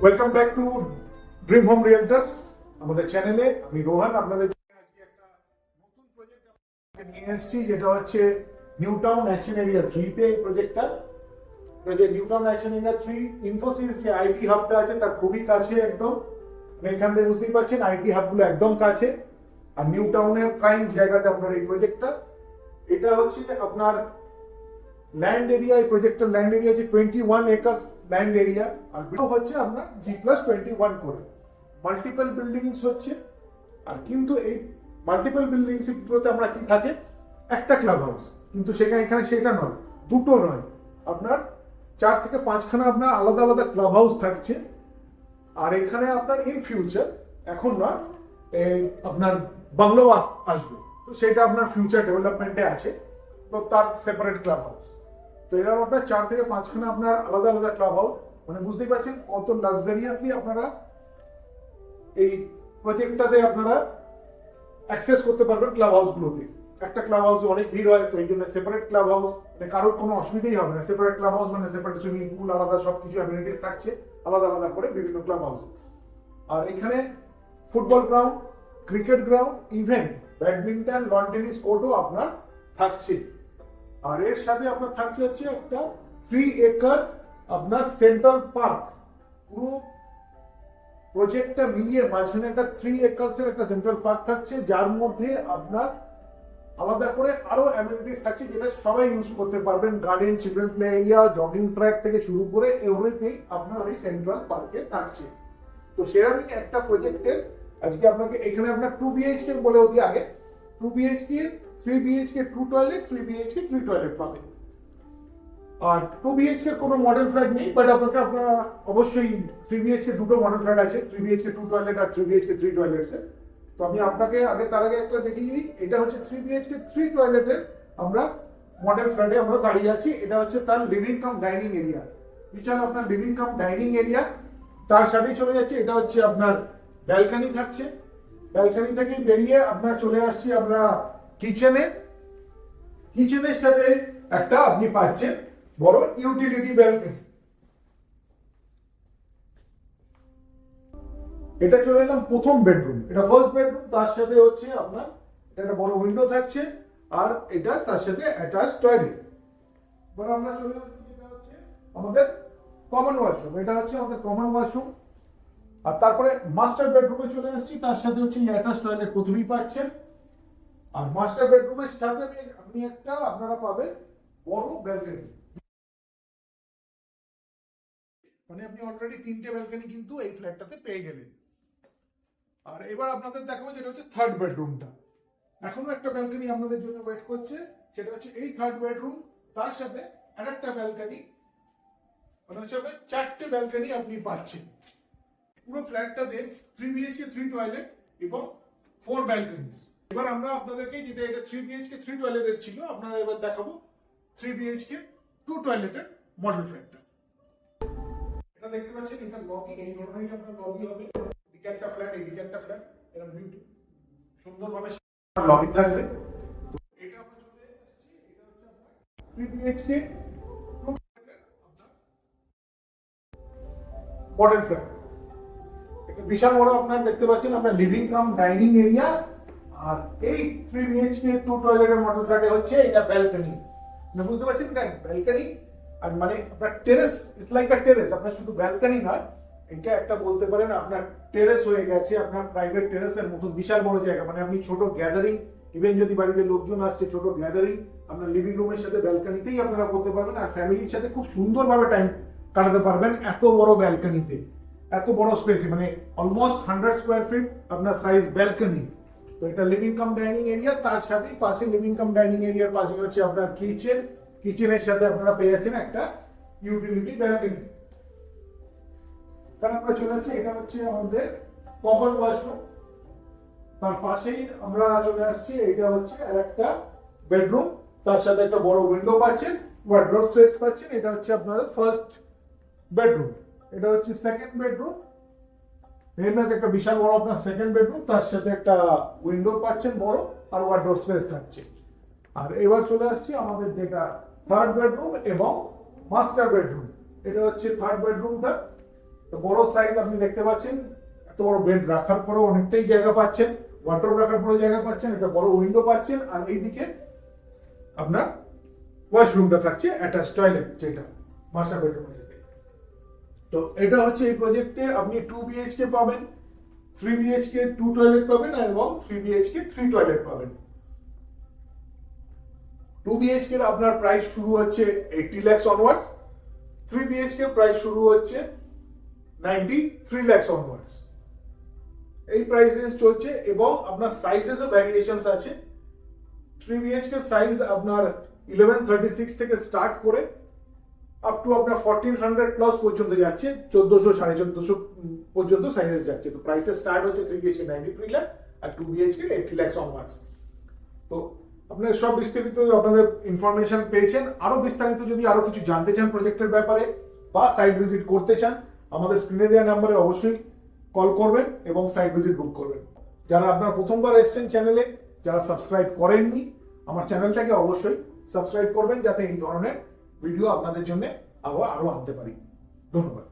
Welcome back to dream home realtors. আমাদের চ্যানেলে আমি রোহান আপনাদের আজকে একটা নতুন প্রজেক্ট নিয়ে এসেছি, যেটা হচ্ছে নিউ টাউন অ্যাকশন এরিয়া 3 তে এই প্রজেক্টটা। New town action area 3 Infosys যে আইটি হাবটা আছে তার খুবই কাছে একদম। এখান থেকে বুঝতেই পারছেন আইটি হাবগুলো একদম কাছে, আর নিউ টাউনের প্রাইম জায়গাতে আপনার এই প্রজেক্টটা। এটা হচ্ছে আপনার ল্যান্ড এরিয়া, এই প্রজেক্টের ল্যান্ড এরিয়া হচ্ছে 21 একর্স ল্যান্ড এরিয়া, আর হচ্ছে আপনার G+21 করে মাল্টিপল বিল্ডিংস হচ্ছে। আর কিন্তু এই মাল্টিপল বিল্ডিংস গুলোতে আমরা কি থাকে, একটা ক্লাব হাউস, কিন্তু এখানে সেটা নয়, দুটো নয়, আপনার 4 থেকে 5খানা আপনার আলাদা আলাদা ক্লাব হাউস থাকছে। আর এখানে আপনার ইন ফিউচার, এখন না, আপনার বাংলো আসবে, তো সেটা আপনার ফিউচার ডেভেলপমেন্টে আছে, তো তার সেপারেট ক্লাব হাউস। তো এরকম আপনার 4 থেকে 5খানা আপনার আলাদা আলাদা ক্লাব হাউস, মানে বুঝতেই পারছেন কত লাক্সারিয়াসলি আপনারা এই প্রজেক্টটাতে আপনারা অ্যাক্সেস করতে পারবেন ক্লাব হাউসগুলোতে। একটা ক্লাব হাউসে অনেক ভিড় হয়, তো এই জন্য সেপারেট ক্লাব হাউস, মানে কারোর কোনো অসুবিধাই হবে না। সেপারেট ক্লাব হাউস মানে সেপারেট সুইমিং পুল, আলাদা সবকিছু অ্যামিনিটিস থাকছে আলাদা আলাদা করে বিভিন্ন ক্লাব হাউসে। আর এখানে football ground, cricket ground, even badminton, lawn tennis কোর্টও আপনার থাকছে। আর এর সাথে আপনার থাকছে হচ্ছে একটা 3 একর আপনার সেন্ট্রাল পার্ক। পুরো প্রজেক্টটা মিলিয়ে মাঝখানে একটা 3 একরসের একটা সেন্ট্রাল পার্ক থাকছে, যার মধ্যে আপনার আলাদা করে আরো অ্যামিনিটিস থাকছে, যেটা সবাই ইউজ করতে পারবেন। Garden, children play area, jogging track থেকে শুরু করে এভরিথিং আপনার এই সেন্ট্রাল পার্কে থাকছে। তো সেরকমই একটা প্রজেক্টের আজকে আপনাকে এখানে আপনার 2 বিএইচকে বলেও দিই আগে, 2 BHK, 3 BHK 2 toilet, 3 BHK 3 toilet পাবেন। আর 2 বিএইচকে কোনো মডেল ফ্ল্যাট নেই, বাট আপনারা অবশ্যই 3 বিএইচকে দুটো মডেল ফ্ল্যাট আছে, 3 বিএইচকে 2 টয়লেট আর 3 বিএইচকে 3 টয়লেটস। তো আমি আপনাকে তার আগে একটা দেখিয়ে দিই। এটা হচ্ছে 3 বিএইচকে 3 টয়লেটের আমরা মডেল ফ্ল্যাটে আমরা দাঁড়িয়ে আছি। এটা হচ্ছে তার লিভিং কাম ডাইনিং এরিয়া, বিশাল আপনার লিভিং কাম ডাইনিং এরিয়া। তার সাথেই চলে যাচ্ছে, এটা হচ্ছে আপনার ব্যালকনি থাকছে। ব্যালকনি থেকে বেরিয়ে আপনার চলে আসছি আমরা কিচেনে। কিচেনের সাথে একটা আপনি পাচ্ছেন বড় ইউটিলিটি ব্যালকনি। এটা চলে এলাম প্রথম বেডরুম, এটা ফার্স্ট বেডরুম। তার সাথে হচ্ছে আপনার একটা বড় উইন্ডো থাকছে, আর এটা তার সাথে অ্যাটাচ টয়লেট। এবার আমরা চলে আসছি, এটা হচ্ছে আমাদের কমন ওয়াশরুম। এটা হচ্ছে আমাদের কমন ওয়াশরুম। আর তারপরে মাস্টার বেডরুমে চলে আসছি, তার সাথে হচ্ছে অ্যাটাচ টয়লেট প্রথমেই পাচ্ছেন। আর মাস্টার বেডরুমের সাথে আপনি একটা আপনারা পাবেন বড় ব্যালকনি, মানে আপনি অলরেডি 3টে ব্যালকনি কিন্তু এই ফ্ল্যাটটাতে পেয়ে গেলেন। আর এবার আপনাদের দেখাবো যেটা হচ্ছে থার্ড বেডরুমটা। এখনো একটা ব্যালকনি আপনাদের জন্য ওয়েট করছে, সেটা হচ্ছে এই থার্ড বেডরুম। তার সাথে আরেকটা ব্যালকনি, মানে হচ্ছে আপনার 4টে ব্যালকনি আপনি পাচ্ছেন। পুরো ফ্ল্যাটটাতে 3 বিএইচকে 3 টয়লেট এবং 4 ব্যালকনিজ। এবার আমরা আপনাদেরকে, যেটা এটা 3 বিএইচকে 3 টয়লেটের ছিল, আপনারা এবার দেখাবো 3 বিএইচকে 2 টয়লেটের মডেল ফ্ল্যাটটা। এটা দেখতে পাচ্ছেন, এটা লবি, এই ধরনেরই আপনার লবি হবে। এদিকে একটা ফ্ল্যাট, এদিকে একটা ফ্ল্যাট, এরকম সুন্দরভাবে লবি থাকবে। এটা আমরা চলে আসছি, এটা হচ্ছে আপনার 3 বিএইচকে 2 টয়লেটের আপনার মডেল ফ্ল্যাট। একটা বিশাল বড় আপনার দেখতে পাচ্ছেন আপনার লিভিং কাম ডাইনিং এরিয়া। আর এই 3 বিএইচকে 2 টয়লেটের মডেল ফ্ল্যাটে হচ্ছে এটা ব্যালকনি। মানে বুঝতে পারছেন এটা ব্যালকনি, আর মানে আপনার terrace, it's like a terrace. আপনার শুধু ব্যালকনি নয়, এটা একটা বলতে পারেন আপনার টেরেস হয়ে গেছে, আপনার প্রাইভেট টেরেসের মতো বিশাল বড় জায়গা। মানে আপনি ছোট গ্যাদারিং, ইভেন যদি বাড়িতে লোকজন আসছে, ছোট গ্যাদারিং আপনার লিভিং রুমের সাথে ব্যালকনিতেই আপনারা করতে পারবেন, আর ফ্যামিলির সাথে খুব সুন্দরভাবে টাইম কাটাতে পারবেন এত বড় ব্যালকনিতে, এত বড় স্পেসে। মানে অলমোস্ট 100 স্কোয়ার ফিট আপনার সাইজ ব্যালকনি। তো এটা লিভিং কাম ডাইনিং এরিয়া, তার সাথেই পাশে লিভিং কাম ডাইনিং এরিয়ার পাশে হচ্ছে আপনার কিচেন। কিচেনের সাথে আপনারা পেয়ে যাচ্ছেন একটা ইউটিলিটি ব্যালকনি। কারণ আমরা চলে যাচ্ছি, এটা হচ্ছে আমাদের কমন ওয়াশরুম। তার পাশেই আমরা চলে আসছি, এটা হচ্ছে আর একটা বেডরুম, তার সাথে একটা বড় উইন্ডো পাচ্ছেন, ওয়ার্ডরোব স্পেস পাচ্ছেন। এটা হচ্ছে আপনাদের ফার্স্ট বেডরুম। এটা হচ্ছে সেকেন্ড বেডরুম। এখানে একটা বিশাল বড় আপনার সেকেন্ড বেডরুম, তার সাথে একটা উইন্ডো পাচ্ছেন বড়, আর ওয়ার্ডরোব স্পেস থাকছে। আর এবার চলে আসছি আমাদের যেটা থার্ড বেডরুম এবং মাস্টার বেডরুম। এটা হচ্ছে থার্ড বেডরুমটা। তো বড় সাইজ আপনি দেখতে পাচ্ছেন, এত বড় বেড রাখার পরেও অনেকটাই জায়গা পাচ্ছেন, ওয়ার্ডরোব রাখার পরেও জায়গা পাচ্ছেন, একটা বড় উইন্ডো পাচ্ছেন, আর এইদিকে আপনার ওয়াশরুমটা থাকছে অ্যাটাচ টয়লেট, যেটা মাস্টার বেডরুমের সাথে। তো এটা হচ্ছে এই প্রজেক্টে আপনি 2 বিএইচকে পাবেন, 3 বিএইচকে 2 টয়লেট পাবেন এবং 3 বিএইচকে 3 টয়লেট পাবেন। 2 বিএইচকে আপনার প্রাইস শুরু হচ্ছে 80 lakhs অনওয়ার্ডস, 3 বিএইচকে প্রাইস শুরু হচ্ছে 93 lakhs অনওয়ার্ডস। এই প্রাইস রেঞ্জ চলছে এবং আপনার সাইজেরও ভ্যারিয়েশনস আছে। 3 বিএইচকে সাইজ আপনার 1136 থেকে স্টার্ট করে আপ টু আপনার 1400 প্লাস পর্যন্ত যাচ্ছে, 1400 1450 পর্যন্ত সাইজেস যাচ্ছে। তো প্রাইসেস স্টার্ট হচ্ছে 3 বিএইচকে 93 লাখ আর 2 বিএইচকে 80 lakhs অনওয়ার্ডস। তো আপনার সব বিস্তারিত আপনাদের ইনফরমেশন পেয়েছেন। আরো বিস্তারিত যদি আরো কিছু জানতে চান প্রজেক্টের ব্যাপারে বা সাইট ভিজিট করতে চান, আমাদের স্ক্রিনে দেওয়া নাম্বারে অবশ্যই কল করবেন এবং সাইট ভিজিট বুক করবেন। যারা আপনার প্রথমবার এসেছেন চ্যানেলে, যারা সাবস্ক্রাইব করেননি, আমার চ্যানেলটাকে অবশ্যই সাবস্ক্রাইব করবেন, যাতে এই ধরনের ভিডিও আপনাদের জন্য আরো আনতে পারি। ধন্যবাদ।